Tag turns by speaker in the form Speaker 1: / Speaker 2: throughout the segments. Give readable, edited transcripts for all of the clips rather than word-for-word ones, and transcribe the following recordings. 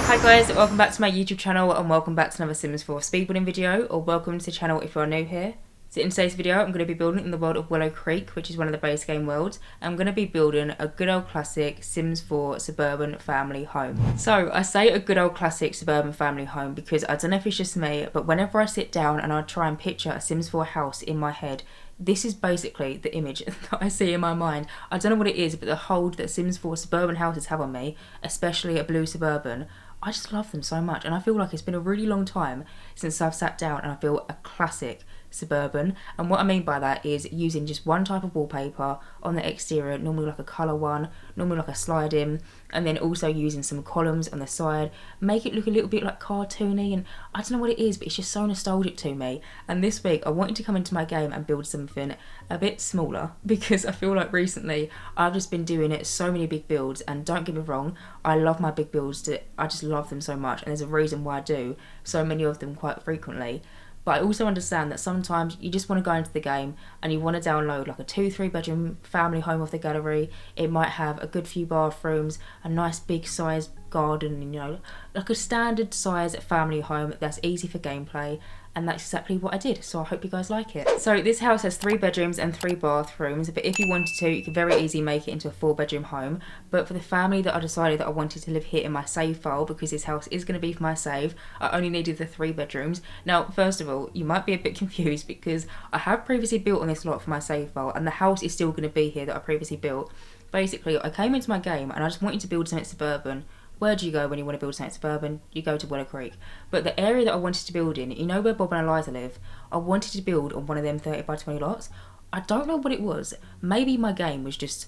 Speaker 1: Hi guys, welcome back to my YouTube channel and welcome back to another Sims 4 speedbuilding video, or welcome to the channel if you are new here. So in today's video I'm going to be building in the world of Willow Creek, which is one of the base game worlds. I'm going to be building a good old classic Sims 4 suburban family home. So I say a good old classic suburban family home because I don't know if it's just me, but whenever I sit down and I try and picture a Sims 4 house in my head, this is basically the image that I see in my mind. I don't know what it is, but the hold that Sims 4 suburban houses have on me, especially a blue suburban, I just love them so much, and I feel like it's been a really long time since I've sat down and I feel a classic suburban. And what I mean by that is using just one type of wallpaper on the exterior, normally like a colour one, normally like a slide in, and then also using some columns on the side, make it look a little bit like cartoony, and I don't know what it is, but it's just so nostalgic to me. And this week I wanted to come into my game and build something a bit smaller because I feel like recently I've just been doing it so many big builds, and don't get me wrong, I love my big builds, I just love them so much, and there's a reason why I do so many of them quite frequently. But I also understand that sometimes you just want to go into the game and you want to download like a 2-3 bedroom family home off the gallery. It might have a good few bathrooms, a nice big size garden, you know, like a standard size family home that's easy for gameplay. And that's exactly what I did, so I hope you guys like it. So this house has 3 bedrooms and 3 bathrooms, but if you wanted to, you could very easily make it into a 4-bedroom home. But for the family that I decided that I wanted to live here in my save file, because this house is going to be for my save, I only needed the 3 bedrooms. Now, first of all, you might be a bit confused because I have previously built on this lot for my save file, and the house is still going to be here that I previously built. Basically, I came into my game and I just wanted to build something suburban. Where do you go when you want to build something suburban? You go to Willow Creek. But the area that I wanted to build in, you know where Bob and Eliza live? I wanted to build on one of them 30 by 20 lots. I don't know what it was. Maybe my game was just...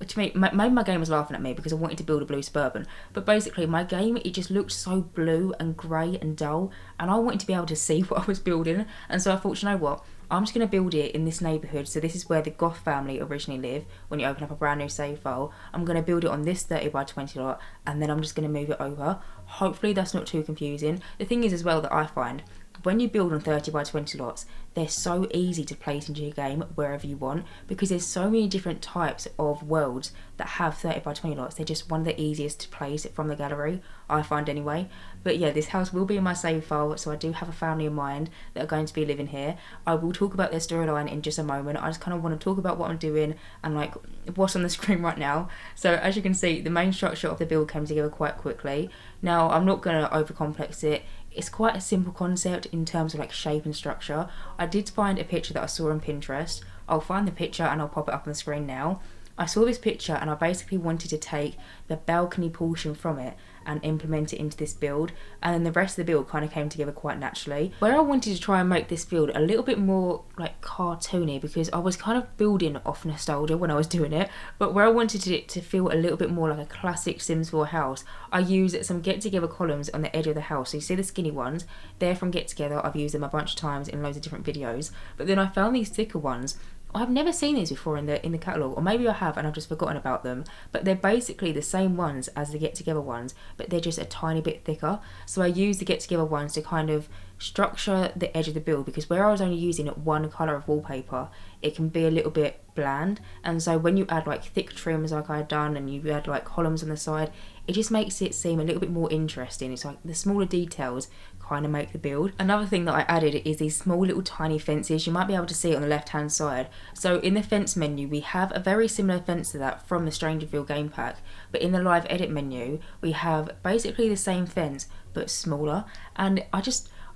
Speaker 1: To me, maybe my game was laughing at me because I wanted to build a blue suburban. But basically, my game, it just looked so blue and grey and dull. And I wanted to be able to see what I was building. And so I thought, you know what? I'm just going to build it in this neighbourhood. So this is where the Goth family originally live when you open up a brand new save file. I'm going to build it on this 30 by 20 lot, and then I'm just going to move it over. Hopefully that's not too confusing. The thing is as well that I find, when you build on 30 by 20 lots, they're so easy to place into your game wherever you want, because there's so many different types of worlds that have 30 by 20 lots. They're just one of the easiest to place from the gallery, I find anyway. But yeah, this house will be in my save file, so I do have a family in mind that are going to be living here. I will talk about their storyline in just a moment. I just kind of want to talk about what I'm doing and like what's on the screen right now. So as you can see, the main structure of the build came together quite quickly. Now, I'm not going to overcomplex it. It's quite a simple concept in terms of like shape and structure. I did find a picture that I saw on Pinterest. I'll find the picture and I'll pop it up on the screen now. I saw this picture and I basically wanted to take the balcony portion from it and implement it into this build, and then the rest of the build kind of came together quite naturally. Where I wanted to try and make this build a little bit more like cartoony, because I was kind of building off nostalgia when I was doing it, but where I wanted it to feel a little bit more like a classic Sims 4 house, I used some get together columns on the edge of the house. So you see the skinny ones, they're from Get Together. I've used them a bunch of times in loads of different videos, but then I found these thicker ones. I've never seen these before in the catalogue, or maybe I have and I've just forgotten about them, but they're basically the same ones as the Get Together ones, but they're just a tiny bit thicker. So I use the Get Together ones to kind of structure the edge of the build, because where I was only using one colour of wallpaper, it can be a little bit bland, and so when you add like thick trims like I had done and you add like columns on the side, it just makes it seem a little bit more interesting. It's like the smaller details kind of make the build. Another thing that I added is these small little tiny fences. You might be able to see it on the left hand side. So in the fence menu, we have a very similar fence to that from the StrangerVille game pack, but in the live edit menu we have basically the same fence but smaller, and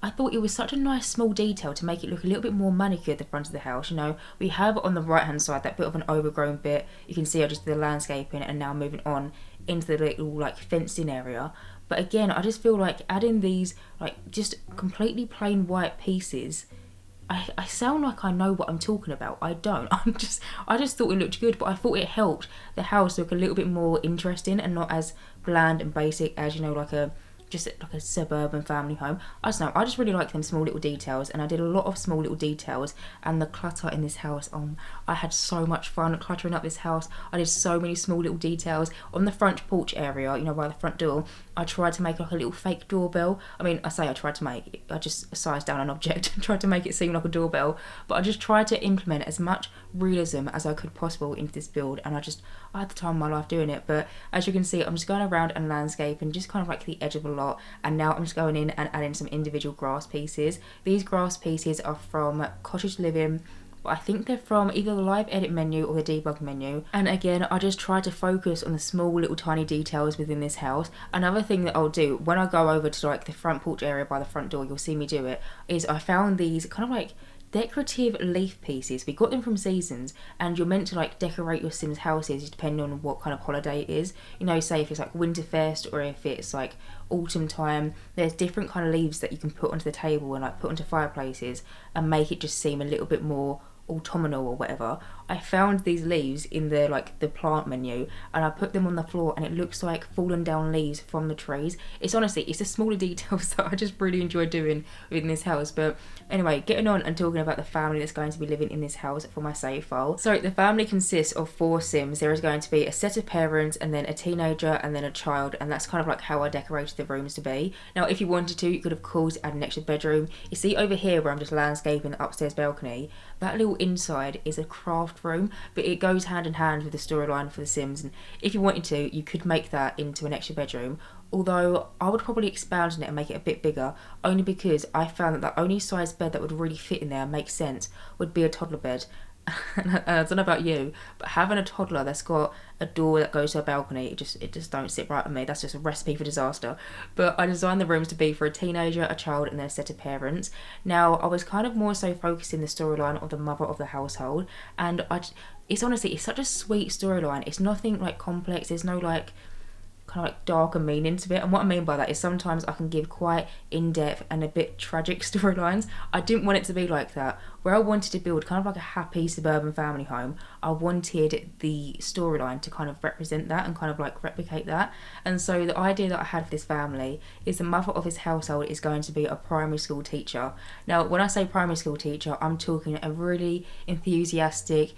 Speaker 1: I thought it was such a nice small detail to make it look a little bit more manicured at the front of the house. You know, we have on the right hand side that bit of an overgrown bit. You can see I just did the landscaping, and now moving on into the little like fenced in area. But again, I just feel like adding these like just completely plain white pieces, I sound like I know what I'm talking about. I don't. I just thought it looked good, but I thought it helped the house look a little bit more interesting and not as bland and basic as, you know, like a just like a suburban family home. I don't know, I just really like them small little details, and I did a lot of small little details. And the clutter in this house, I had so much fun cluttering up this house. I did so many small little details. On the front porch area, you know, by the front door, I tried to make like a little fake doorbell. I mean, I say I tried to make it, I just sized down an object and tried to make it seem like a doorbell, but I just tried to implement as much realism as I could possible into this build, and I had the time of my life doing it. But as you can see, I'm just going around and landscape and just kind of like the edge of a lot, and now I'm just going in and adding some individual grass pieces. These grass pieces are from Cottage Living. I think they're from either the live edit menu or the debug menu. And again, I just try to focus on the small little tiny details within this house. Another thing that I'll do when I go over to like the front porch area by the front door, you'll see me do it, is I found these kind of like decorative leaf pieces. We got them from Seasons, and you're meant to like decorate your Sims houses depending on what kind of holiday it is. You know, say if it's like Winterfest or if it's like autumn time, there's different kind of leaves that you can put onto the table and like put onto fireplaces and make it just seem a little bit more autumnal or whatever. I found these leaves in the like the plant menu, and I put them on the floor, and it looks like fallen down leaves from the trees. It's honestly, it's the smaller details that I just really enjoy doing within this house. But anyway, getting on and talking about the family that's going to be living in this house for my save file. So the family consists of 4 Sims. There is going to be a set of parents, and then a teenager, and then a child, and that's kind of like how I decorated the rooms to be. Now if you wanted to, you could of course add an extra bedroom. You see over here where I'm just landscaping the upstairs balcony, that little inside is a craft room, but it goes hand in hand with the storyline for the Sims, and if you wanted to, you could make that into an extra bedroom, although I would probably expand on it and make it a bit bigger, only because I found that the only size bed that would really fit in there and make sense would be a toddler bed. I don't know about you, but having a toddler that's got a door that goes to a balcony, it just don't sit right with me. That's just a recipe for disaster. But I designed the rooms to be for a teenager, a child, and then a set of parents. Now I was kind of more so focusing the storyline of the mother of the household, and it's honestly, it's such a sweet storyline. It's nothing like complex. There's no like kind of like darker meaning to it, and what I mean by that is sometimes I can give quite in-depth and a bit tragic storylines. I didn't want it to be like that. Where I wanted to build kind of like a happy suburban family home, I wanted the storyline to kind of represent that and kind of like replicate that. And so the idea that I had for this family is the mother of this household is going to be a primary school teacher. Now when I say primary school teacher, I'm talking a really enthusiastic,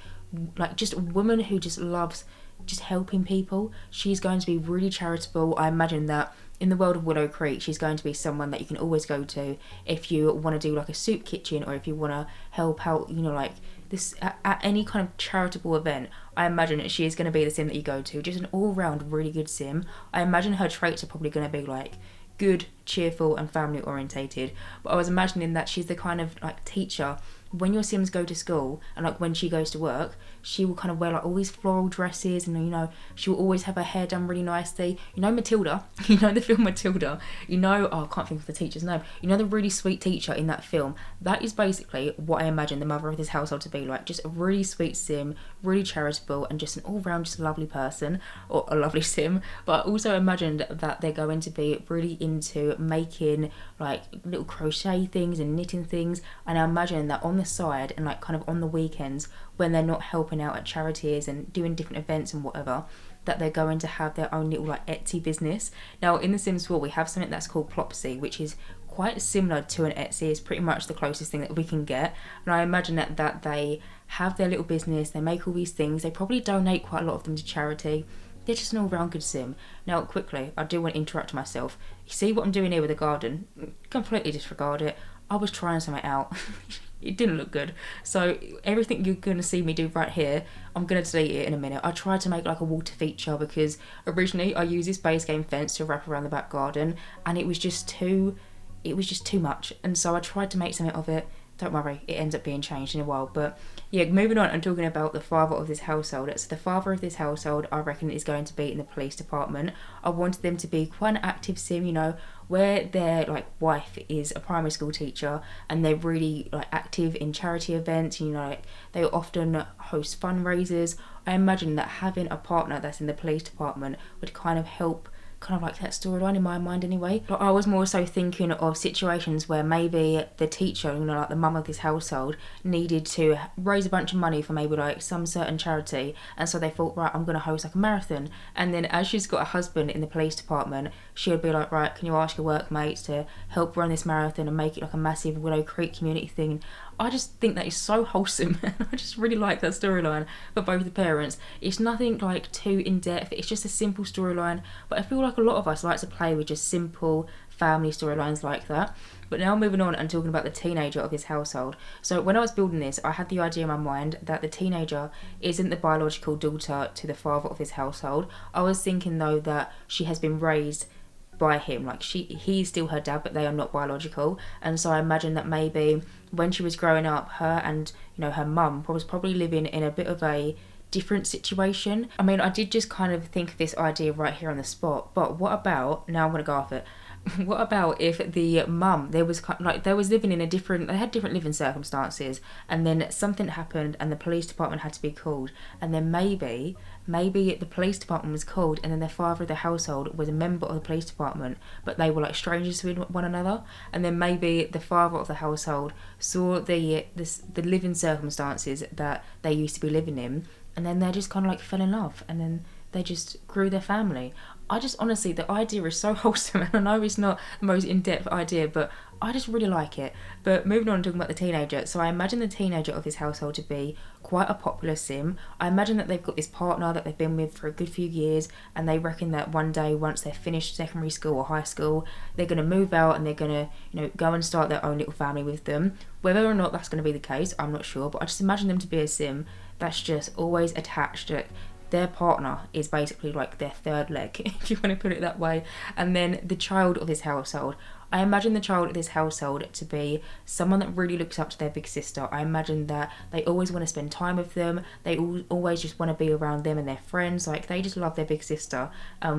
Speaker 1: like just a woman who just loves just helping people. She's going to be really charitable. I imagine that in the world of Willow Creek, she's going to be someone that you can always go to if you want to do like a soup kitchen, or if you want to help out, you know, like this at any kind of charitable event. I imagine that she is going to be the Sim that you go to, just an all-round really good Sim. I imagine her traits are probably going to be like good, cheerful, and family orientated. But I was imagining that she's the kind of like teacher, when your Sims go to school and like when she goes to work, she will kind of wear like all these floral dresses, and you know, she will always have her hair done really nicely. You know Matilda, you know the film Matilda, you know, oh I can't think of the teacher's name, you know the really sweet teacher in that film. That is basically what I imagine the mother of this household to be like, just a really sweet Sim, really charitable, and just an all-round just lovely person, or a lovely Sim. But I also imagined that they're going to be really into making like little crochet things and knitting things, and I imagine that on the side and like kind of on the weekends when they're not helping out at charities and doing different events and whatever, that they're going to have their own little like Etsy business. Now in The Sims 4 we have something that's called Plopsy, which is quite similar to an Etsy. It's pretty much the closest thing that we can get, and I imagine that they have their little business, they make all these things, they probably donate quite a lot of them to charity. They're just an all-round good Sim. Now quickly, I do want to interrupt myself. You see what I'm doing here with the garden? Completely disregard it. I was trying something out. It didn't look good. So everything you're going to see me do right here, I'm going to delete it in a minute. I tried to make like a water feature because originally I used this base game fence to wrap around the back garden, and it was just too much. And so I tried to make something of it. Don't worry, it ends up being changed in a while. But yeah, moving on, I'm talking about the father of this household. So the father of this household, I reckon, is going to be in the police department. I wanted them to be quite an active Sim, you know, where their like wife is a primary school teacher and they're really like active in charity events, you know, like they often host fundraisers. I imagine that having a partner that's in the police department would kind of help kind of like that storyline in my mind anyway. But I was more so thinking of situations where maybe the teacher, you know, like the mum of this household, needed to raise a bunch of money for maybe like some certain charity, and so they thought, right, I'm gonna host like a marathon. And then as she's got a husband in the police department, she would be like, right, can you ask your workmates to help run this marathon and make it like a massive Willow Creek community thing. I just think that is so wholesome. I just really like that storyline for both the parents. It's nothing like too in-depth, it's just a simple storyline, but I feel like a lot of us like to play with just simple family storylines like that. But now moving on and talking about the teenager of his household. So when I was building this, I had the idea in my mind that the teenager isn't the biological daughter to the father of his household. I was thinking though that she has been raised by him. Like he's still her dad, but they are not biological. And so I imagine that maybe when she was growing up, her and, you know, her mum was probably living in a bit of a different situation. I mean, I did just kind of think of this idea right here on the spot, but what about, now I'm gonna go off it, what about if the mum, they was living in they had different living circumstances, and then something happened and the police department had to be called, and then maybe the police department was called, and then the father of the household was a member of the police department, but they were like strangers to one another, and then maybe the father of the household saw the living circumstances that they used to be living in, and then they just kind of like fell in love, and then they just grew their family. I just honestly, the idea is so wholesome, and I know it's not the most in-depth idea, but I just really like it. But moving on and talking about the teenager, so I imagine the teenager of this household to be quite a popular sim. I imagine that they've got this partner that they've been with for a good few years, and they reckon that one day, once they're finished secondary school or high school, they're going to move out and they're going to, you know, go and start their own little family with them. Whether or not that's going to be the case, I'm not sure, but I just imagine them to be a sim that's just always attached to their partner, is basically like their third leg, if you want to put it that way. And then the child of this household, I imagine the child of this household to be someone that really looks up to their big sister. I imagine that they always want to spend time with them. They always just want to be around them and their friends. Like, they just love their big sister.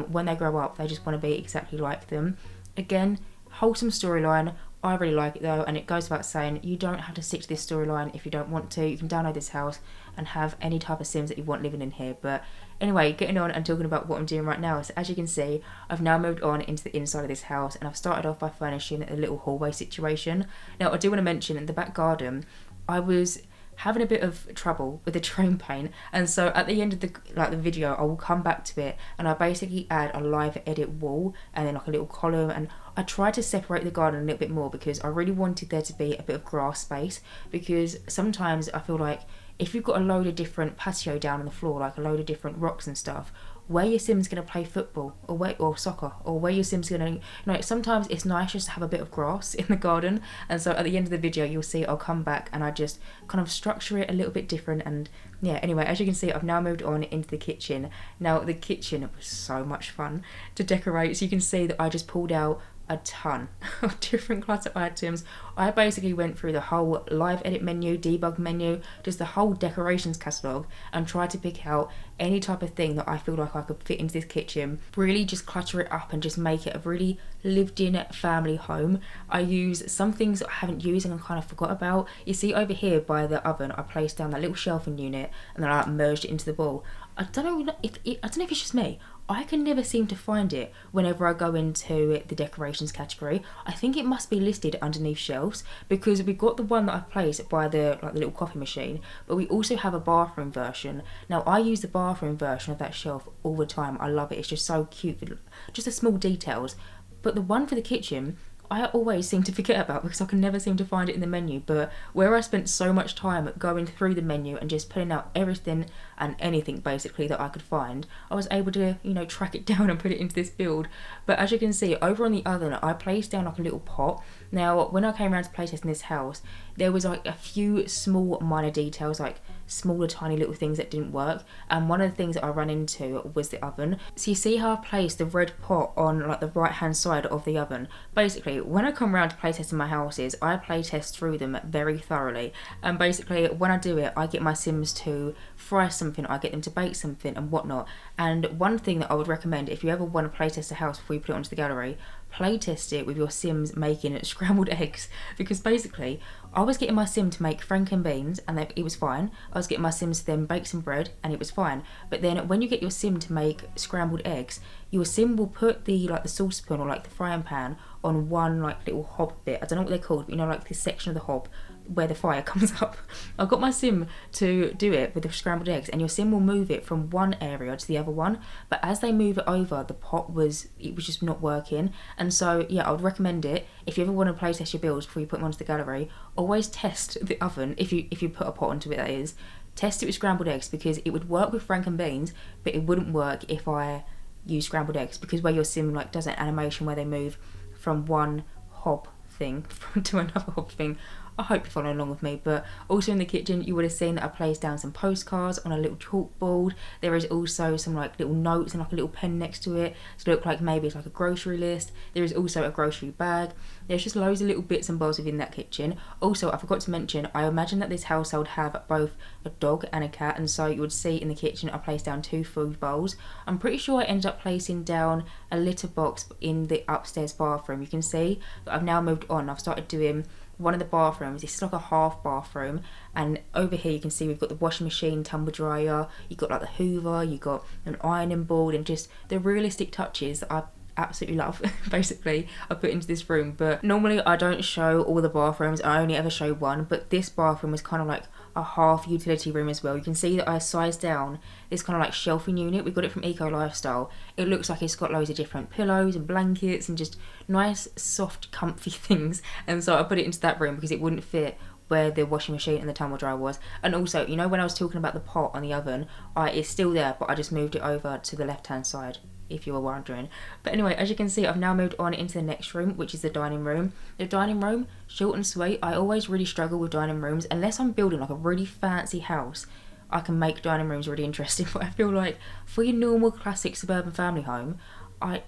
Speaker 1: When they grow up, they just want to be exactly like them. Again, wholesome storyline. I really like it though, and it goes without saying, you don't have to stick to this storyline if you don't want to. You can download this house and have any type of Sims that you want living in here. But anyway, getting on and talking about what I'm doing right now. So as you can see, I've now moved on into the inside of this house, and I've started off by furnishing a little hallway situation. Now, I do want to mention, in the back garden, I was having a bit of trouble with the train paint, and so at the end of the video, I will come back to it, and I basically add a live edit wall and then like a little column, and I tried to separate the garden a little bit more because I really wanted there to be a bit of grass space, because sometimes I feel like if you've got a load of different patio down on the floor, like a load of different rocks and stuff, where your Sim's going to play football or soccer, or where your Sim's going to, you know, sometimes it's nice just to have a bit of grass in the garden. And so at the end of the video, you'll see I'll come back and I just kind of structure it a little bit different. And yeah, anyway, as you can see, I've now moved on into the kitchen. Now, the kitchen was so much fun to decorate. So you can see that I just pulled out a ton of different clutter items. I basically went through the whole live edit menu, debug menu, just the whole decorations catalogue, and tried to pick out any type of thing that I feel like I could fit into this kitchen. Really just clutter it up and just make it a really lived in family home. I use some things that I haven't used and I kind of forgot about. You see over here by the oven, I placed down that little shelving unit and then I merged it into the wall. I don't know if it's just me. I can never seem to find it whenever I go into the decorations category. I think it must be listed underneath shelves, because we've got the one that I've placed by the little coffee machine, but we also have a bathroom version. Now, I use the bathroom version of that shelf all the time. I love it. It's just so cute, just the small details. But the one for the kitchen, I always seem to forget about because I can never seem to find it in the menu. But where I spent so much time going through the menu and just putting out everything and anything basically that I could find, I was able to, you know, track it down and put it into this build. But as you can see, over on the oven, I placed down like a little pot. Now, when I came around to playtesting this house, there was like a few small minor details, like smaller tiny little things that didn't work, and one of the things that I ran into was the oven. So you see how I placed the red pot on like the right hand side of the oven? Basically, when I come around to playtesting my houses, I playtest through them very thoroughly, and basically when I do it, I get my Sims to fry something, I get them to bake something and whatnot. And one thing that I would recommend, if you ever want to playtest a house before you put it onto the gallery, playtest it with your Sims making scrambled eggs, because basically I was getting my Sim to make franken beans and it was fine. I was getting my Sims to then bake some bread and it was fine. But then when you get your Sim to make scrambled eggs, your Sim will put the saucepan or like the frying pan on one like little hob bit. I don't know what they're called, but you know, like this section of the hob where the fire comes up. I got my Sim to do it with the scrambled eggs, and your Sim will move it from one area to the other one, but as they move it over, the pot was just not working. And so yeah, I would recommend it if you ever want to playtest your builds before you put them onto the gallery. Always test the oven, if you put a pot onto it, that is. Test it with scrambled eggs, because it would work with franken beans, but it wouldn't work if I use scrambled eggs, because where your Sim like does an animation where they move from one hob thing to another hob thing, I hope you're following along with me. But also in the kitchen, you would have seen that I placed down some postcards on a little chalkboard. There is also some like little notes and like a little pen next to it to look like maybe it's like a grocery list. There is also a grocery bag. There's just loads of little bits and bobs within that kitchen. Also, I forgot to mention, I imagine that this household have both a dog and a cat, and so you would see in the kitchen I placed down 2 food bowls. I'm pretty sure I ended up placing down a litter box in the upstairs bathroom. You can see that I've now moved on. I've started doing one of the bathrooms. It's like a half bathroom, and over here you can see we've got the washing machine, tumble dryer, you've got like the hoover, you've got an ironing board, and just the realistic touches that I absolutely love basically I put into this room. But normally I don't show all the bathrooms, I only ever show one, but this bathroom was kind of like a half utility room as well. You can see that I sized down this kind of like shelving unit. We got it from Eco Lifestyle. It looks like it's got loads of different pillows and blankets and just nice soft comfy things, and so I put it into that room because it wouldn't fit where the washing machine and the tumble dryer was. And also, you know, when I was talking about the pot on the oven, it's still there, but I just moved it over to the left hand side, if you were wondering. But anyway, as you can see, I've now moved on into the next room, which is the dining room. The dining room, short and sweet. I always really struggle with dining rooms unless I'm building like a really fancy house. I can make dining rooms really interesting, but I feel like for your normal classic suburban family home,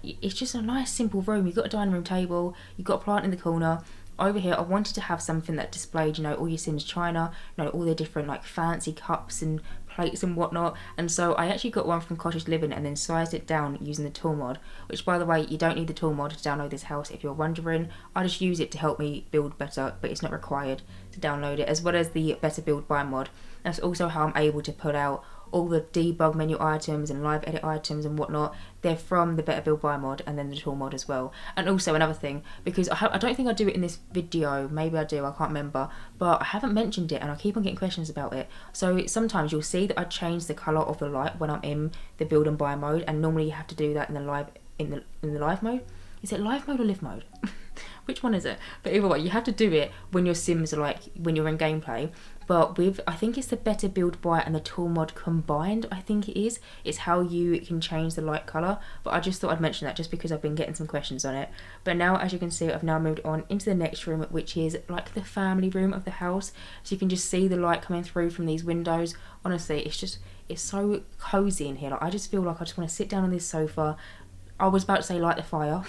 Speaker 1: it's just a nice simple room. You've got a dining room table, you've got a plant in the corner. Over here I wanted to have something that displayed, you know, all your Sims china, you know, all the different like fancy cups and plates and whatnot. And so I actually got one from Cottage Living and then sized it down using the tool mod, which by the way, you don't need the tool mod to download this house if you're wondering. I just use it to help me build better, but it's not required to download it, as well as the Better Build Buy mod. That's also how I'm able to pull out all the debug menu items and live edit items and whatnot. They're from the Better Build Buy mod and then the tool mod as well. And also another thing, because I don't think I do it in this video, maybe I do, I can't remember, but I haven't mentioned it and I keep on getting questions about it. So sometimes you'll see that I change the colour of the light when I'm in the build and buy mode, and normally you have to do that in the live mode. Is it live mode or live mode? Which one is it? But either way, you have to do it when your Sims are like, when you're in gameplay. But with, I think it's the Better Build Buy and the tool mod combined, I think it is. It's how you can change the light colour. But I just thought I'd mention that just because I've been getting some questions on it. But now, as you can see, I've now moved on into the next room, which is like the family room of the house. So you can just see the light coming through from these windows. Honestly, it's so cosy in here. Like, I just feel like I just want to sit down on this sofa. I was about to say light the fire,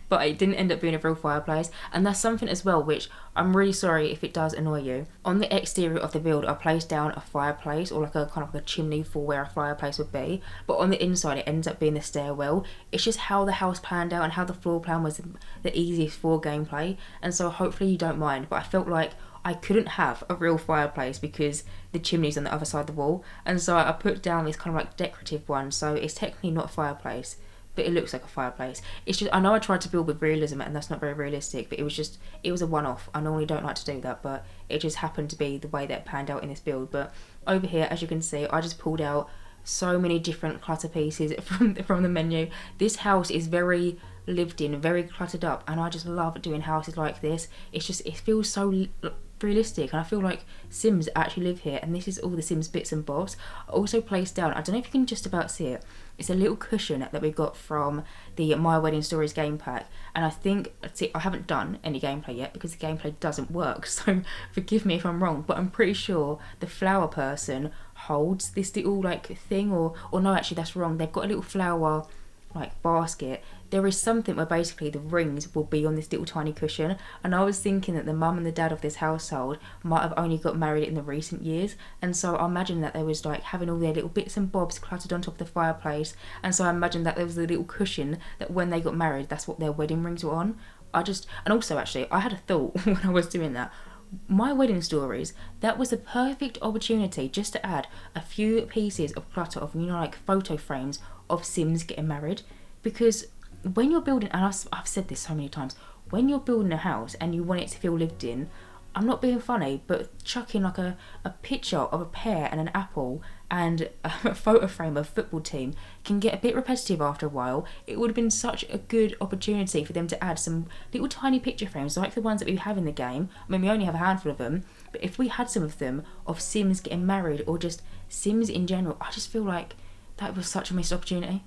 Speaker 1: but it didn't end up being a real fireplace. And that's something as well, which I'm really sorry if it does annoy you. On the exterior of the build, I placed down a fireplace, or like a kind of like a chimney for where a fireplace would be. But on the inside, it ends up being the stairwell. It's just how the house planned out and how the floor plan was the easiest for gameplay. And so hopefully you don't mind. But I felt like I couldn't have a real fireplace because the chimney's on the other side of the wall. And so I put down this kind of like decorative one. So it's technically not a fireplace, but it looks like a fireplace. It's just, I know I tried to build with realism and that's not very realistic, but it was a one-off. I normally don't like to do that, but it just happened to be the way that it panned out in this build. But over here, as you can see, I just pulled out so many different clutter pieces from the menu. This house is very lived in, very cluttered up, and I just love doing houses like this. It's just, it feels so realistic, and I feel like Sims actually live here, and this is all the Sims bits and bobs. I also placed down, I don't know if you can just about see it, it's a little cushion that we got from the My Wedding Stories game pack, and I think, see, I haven't done any gameplay yet because the gameplay doesn't work, so forgive me if I'm wrong, but I'm pretty sure the flower person holds this little like thing, or no, actually that's wrong, they've got a little flower like basket. There is something where basically the rings will be on this little tiny cushion, and I was thinking that the mum and the dad of this household might have only got married in the recent years, and so I imagine that they was like having all their little bits and bobs cluttered on top of the fireplace, and so I imagine that there was a little cushion that when they got married, that's what their wedding rings were on. And also actually, I had a thought when I was doing that. My Wedding Stories, that was the perfect opportunity just to add a few pieces of clutter of, you know, like photo frames of Sims getting married, because when you're building, and I've said this so many times, when you're building a house and you want it to feel lived in, I'm not being funny, but chucking like a picture of a pear and an apple and a photo frame of a football team can get a bit repetitive after a while. It would have been such a good opportunity for them to add some little tiny picture frames like the ones that we have in the game. I mean, we only have a handful of them, but if we had some of them of Sims getting married or just Sims in general, I just feel like that was such a missed opportunity.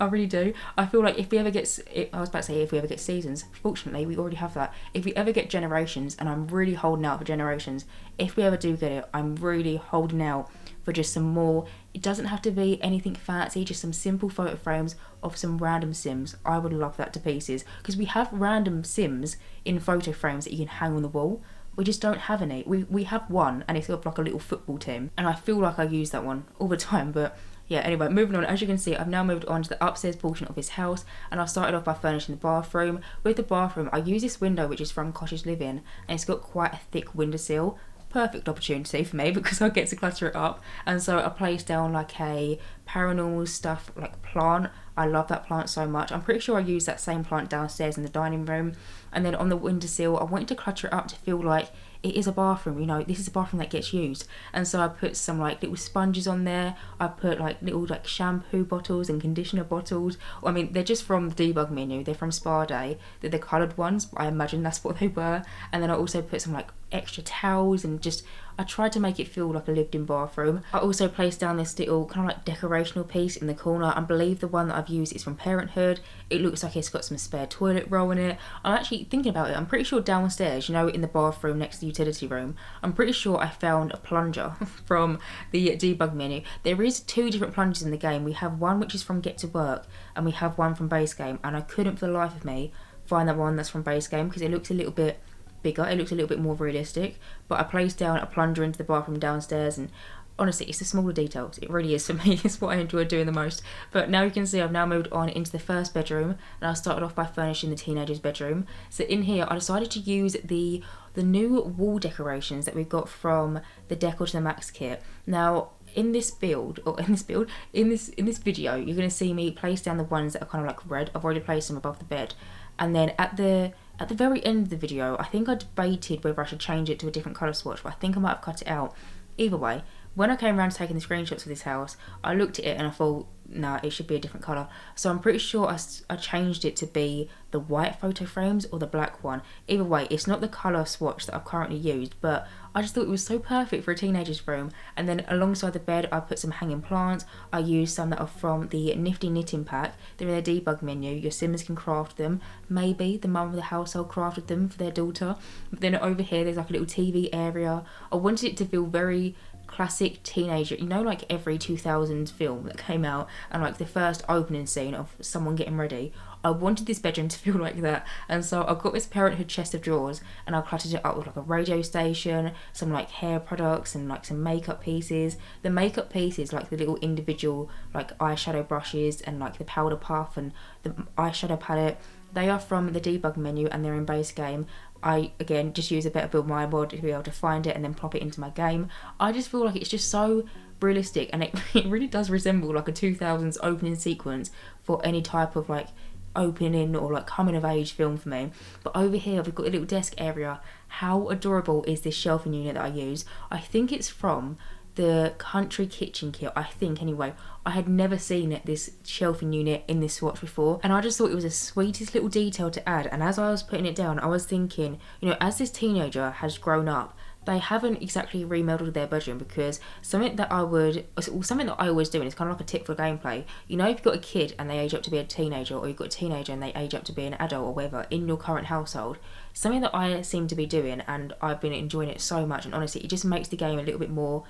Speaker 1: I really do. I feel like if we ever get, I was about to say if we ever get seasons, fortunately we already have that. If we ever get generations, and I'm really holding out for generations, if we ever do get it, I'm really holding out for just some more. It doesn't have to be anything fancy, just some simple photo frames of some random Sims. I would love that to pieces, because we have random Sims in photo frames that you can hang on the wall. We just don't have any. We have one, and it's got like a little football team, and I feel like I use that one all the time. But yeah, anyway, moving on. As you can see, I've now moved on to the upstairs portion of this house, and I started off by furnishing the bathroom. With the bathroom, I use this window which is from Cottage Living, and it's got quite a thick windowsill. Perfect opportunity for me because I get to clutter it up. And so I placed down like a Paranormal Stuff like plant. I love that plant so much. I'm pretty sure I used that same plant downstairs in the dining room. And then on the windowsill, I wanted to clutter it up to feel like it is a bathroom, you know, this is a bathroom that gets used. And so I put some like little sponges on there. I put like little like shampoo bottles and conditioner bottles. I mean, they're just from the debug menu. They're from Spa Day. They're the coloured ones. I imagine that's what they were. And then I also put some like extra towels, and just I tried to make it feel like a lived-in bathroom. I also placed down this little kind of like decorational piece in the corner. I believe the one that I've used is from Parenthood. It looks like it's got some spare toilet roll in it. I'm actually thinking about it. I'm pretty sure downstairs, you know, in the bathroom next to the utility room, I'm pretty sure I found a plunger from the debug menu. There is 2 different plungers in the game. We have one which is from Get to Work, and we have one from base game, and I couldn't for the life of me find that one that's from base game because it looks a little bit bigger, it looks a little bit more realistic. But I placed down a plunger into the bathroom downstairs, and honestly, it's the smaller details. It really is for me. It's what I enjoy doing the most. But now you can see I've now moved on into the first bedroom, and I started off by furnishing the teenager's bedroom. So in here, I decided to use the new wall decorations that we've got from the Decor to the Max kit. Now, in this video, you're going to see me place down the ones that are kind of like red. I've already placed them above the bed. And then at the very end of the video, I think I debated whether I should change it to a different colour swatch, but I think I might have cut it out. Either way, when I came around to taking the screenshots of this house, I looked at it and I thought, nah, it should be a different colour. So I'm pretty sure I changed it to be the white photo frames or the black one. Either way, it's not the colour swatch that I've currently used, but I just thought it was so perfect for a teenager's room. And then alongside the bed, I put some hanging plants. I used some that are from the Nifty knitting pack. They're in the debug menu. Your Sims can craft them. Maybe the mum of the household crafted them for their daughter. But then over here, there's like a little TV area. I wanted it to feel very classic teenager, you know, like every 2000s film that came out, and like the first opening scene of someone getting ready. I wanted this bedroom to feel like that, and so I got this Parenthood chest of drawers, and I cluttered it up with like a radio station, some like hair products, and like some makeup pieces. The makeup pieces, like the little individual like eyeshadow brushes, and like the powder puff and the eyeshadow palette, they are from the debug menu and they're in base game. I, again, just use a better build my mod to be able to find it and then plop it into my game. I just feel like it's just so realistic, and it really does resemble like a 2000s opening sequence for any type of like opening or like coming of age film for me. But over here we've got a little desk area. How adorable is this shelving unit that I use? I think it's from the country kitchen kit, I think anyway. I had never seen this shelving unit in this swatch before, and I just thought it was the sweetest little detail to add. And as I was putting it down, I was thinking, you know, as this teenager has grown up, they haven't exactly remodeled their bedroom, because something that I always do, and it's kind of like a tip for gameplay, you know, if you've got a kid and they age up to be a teenager, or you've got a teenager and they age up to be an adult or whatever in your current household, something that I seem to be doing, and I've been enjoying it so much, and honestly it just makes the game a little bit more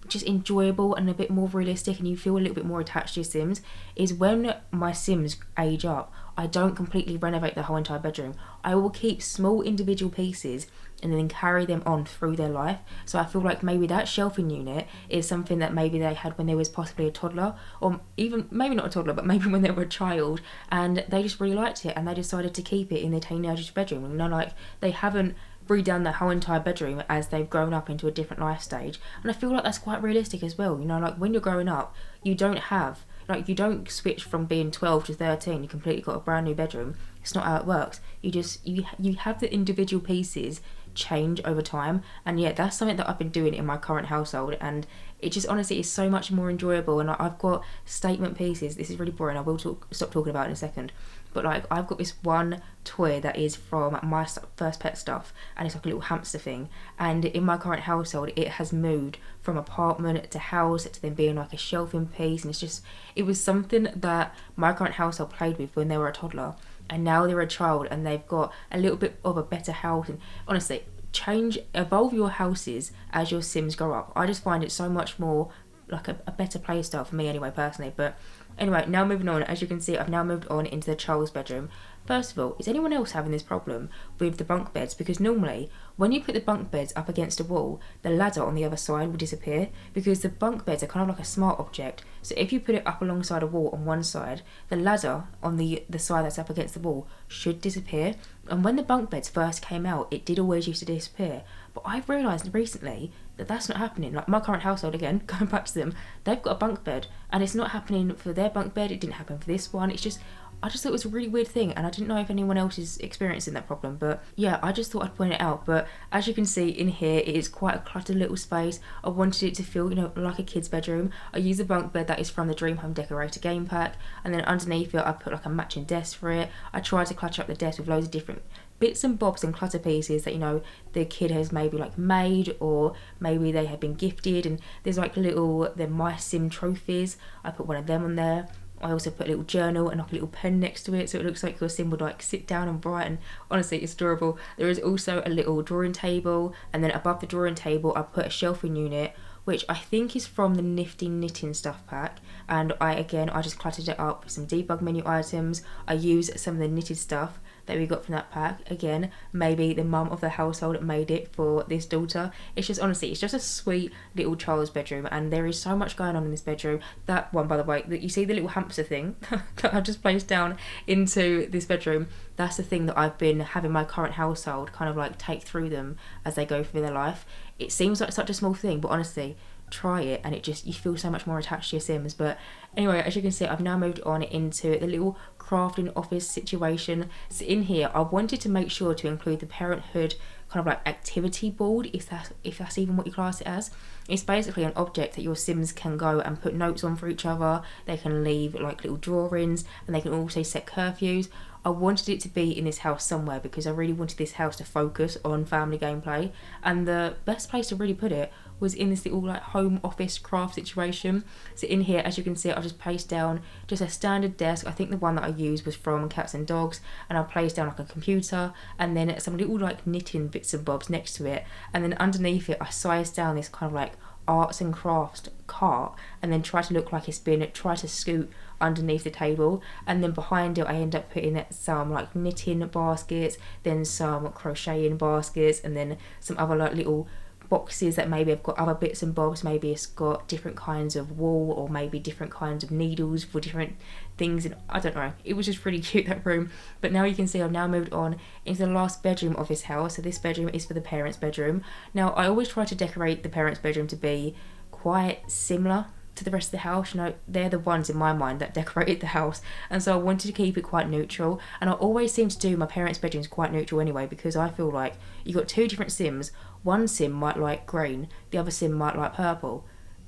Speaker 1: just enjoyable and a bit more realistic, and you feel a little bit more attached to your Sims, is when my Sims age up, I don't completely renovate the whole entire bedroom. I will keep small individual pieces and then carry them on through their life. So I feel like maybe that shelving unit is something that maybe they had when they was possibly a toddler, or even maybe not a toddler, but maybe when they were a child, and they just really liked it and they decided to keep it in their teenager's bedroom. You know, like they haven't redone the whole entire bedroom as they've grown up into a different life stage. And I feel like that's quite realistic as well. You know, like when you're growing up, you don't switch from being 12 to 13, you completely got a brand new bedroom. It's not how it works. You have the individual pieces change over time, and yeah, that's something that I've been doing in my current household, and it just honestly is so much more enjoyable. And I've got statement pieces. This is really boring, I will stop talking about it in a second. But like, I've got this one toy that is from my first pet stuff, and it's like a little hamster thing. And in my current household, it has moved from apartment to house to then being like a shelving piece. And it's just, it was something that my current household played with when they were a toddler, and now they're a child and they've got a little bit of a better house. And honestly, evolve your houses as your Sims grow up. I just find it so much more like a better play style for me anyway, personally. But anyway, now moving on, as you can see, I've now moved on into the child's bedroom. First of all, is anyone else having this problem with the bunk beds? Because normally, when you put the bunk beds up against a wall, the ladder on the other side will disappear, because the bunk beds are kind of like a smart object. So if you put it up alongside a wall on one side, the ladder on the side that's up against the wall should disappear. And when the bunk beds first came out, it did always used to disappear. But I've realised recently that that's not happening. Like my current household, again, going back to them, they've got a bunk bed, and it's not happening for their bunk bed. It didn't happen for this one. It's just, I just thought it was a really weird thing, and I didn't know if anyone else is experiencing that problem. But yeah, I just thought I'd point it out. But as you can see in here, it is quite a cluttered little space. I wanted it to feel, you know, like a kid's bedroom. I use a bunk bed that is from the Dream Home Decorator game pack, and then underneath it I put like a matching desk for it. I tried to clutter up the desk with loads of different bits and bobs and clutter pieces that, you know, the kid has maybe like made, or maybe they have been gifted. And there's like they're My Sim trophies. I put one of them on there. I also put a little journal and like a little pen next to it, so it looks like your Sim would like sit down and write, and honestly it's adorable. There is also a little drawing table, and then above the drawing table I put a shelving unit, which I think is from the Nifty knitting stuff pack. And I just cluttered it up with some debug menu items. I use some of the knitted stuff that we got from that pack. Again, maybe the mum of the household made it for this daughter. It's just, honestly, it's just a sweet little child's bedroom, and there is so much going on in this bedroom. That one, by the way, that you see the little hamster thing that I've just placed down into this bedroom, that's the thing that I've been having my current household kind of like take through them as they go through their life. It seems like such a small thing, but honestly, try it and it just, you feel so much more attached to your Sims. But anyway, as you can see, I've now moved on into the little crafting office situation. So in here, I wanted to make sure to include the Parenthood kind of like activity board, if that's even what you class it as. It's basically an object that your Sims can go and put notes on for each other. They can leave like little drawings, and they can also set curfews. I wanted it to be in this house somewhere because I really wanted this house to focus on family gameplay, and the best place to really put it was in this little like home office craft situation. So in here, as you can see, I've just placed down just a standard desk. I think the one that I used was from Cats and Dogs, and I placed down like a computer and then some little like knitting bits and bobs next to it, and then underneath it I sized down this kind of like arts and crafts cart, and then try to look like it's been try to scoot underneath the table. And then behind it I end up putting some like knitting baskets, then some crocheting baskets, and then some other like little boxes that maybe have got other bits and bobs. Maybe it's got different kinds of wool, or maybe different kinds of needles for different things, and I don't know, it was just really cute, that room. But now you can see I've now moved on into the last bedroom of this house. So this bedroom is for the parents' bedroom. Now I always try to decorate the parents' bedroom to be quite similar to the rest of the house. You know, they're the ones in my mind that decorated the house, and so I wanted to keep it quite neutral. And I always seem to do my parents' bedrooms quite neutral anyway, because I feel like you got two different Sims. One Sim might like green, the other Sim might like purple.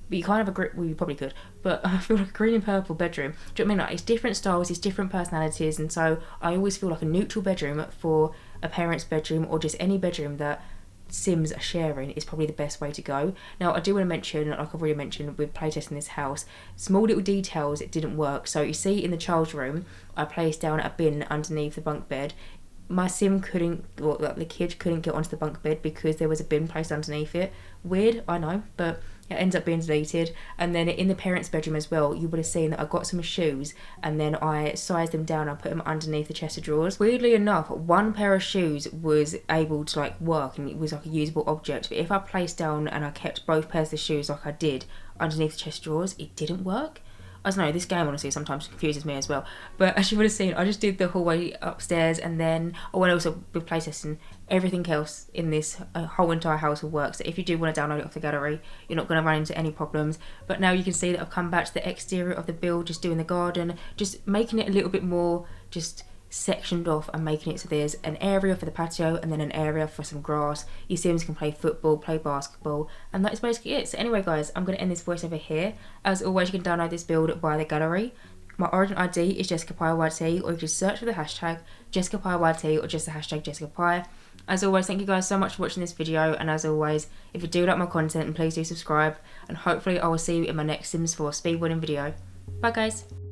Speaker 1: But you kind of agree, well, you probably could, but I feel like a green and purple bedroom, do you know what I mean? Like, it's different styles, it's different personalities, and so I always feel like a neutral bedroom for a parent's bedroom, or just any bedroom that Sims are sharing, is probably the best way to go. Now I do want to mention, like I've already mentioned with playtesting this house, small little details, it didn't work. So you see in the child's room, I placed down a bin underneath the bunk bed. My Sim couldn't, or the kid couldn't get onto the bunk bed because there was a bin placed underneath it. Weird, I know, but it ends up being deleted. And then in the parents' bedroom as well, you would have seen that I got some shoes, and then I sized them down, I put them underneath the chest of drawers. Weirdly enough, one pair of shoes was able to like work, and it was like a usable object. But if I placed down and I kept both pairs of shoes like I did underneath the chest of drawers, it didn't work. I don't know, this game honestly sometimes confuses me as well. But as you would have seen, I just did the hallway upstairs, and then, and also with playtesting, everything else in this whole entire house will work. So if you do want to download it off the gallery, you're not going to run into any problems. But now you can see that I've come back to the exterior of the build, just doing the garden, just making it a little bit more just sectioned off and making it so there's an area for the patio and then an area for some grass. Your Sims can play football, play basketball, and that is basically it. So anyway guys, I'm going to end this voiceover here. As always, you can download this build via the gallery. My origin ID is JessicapieYT, or you can search for the hashtag JessicapieYT or just the hashtag Jessicapie. As always, thank you guys so much for watching this video, and as always, if you do like my content, then please do subscribe, and hopefully I will see you in my next Sims 4 speedrunning video. Bye guys!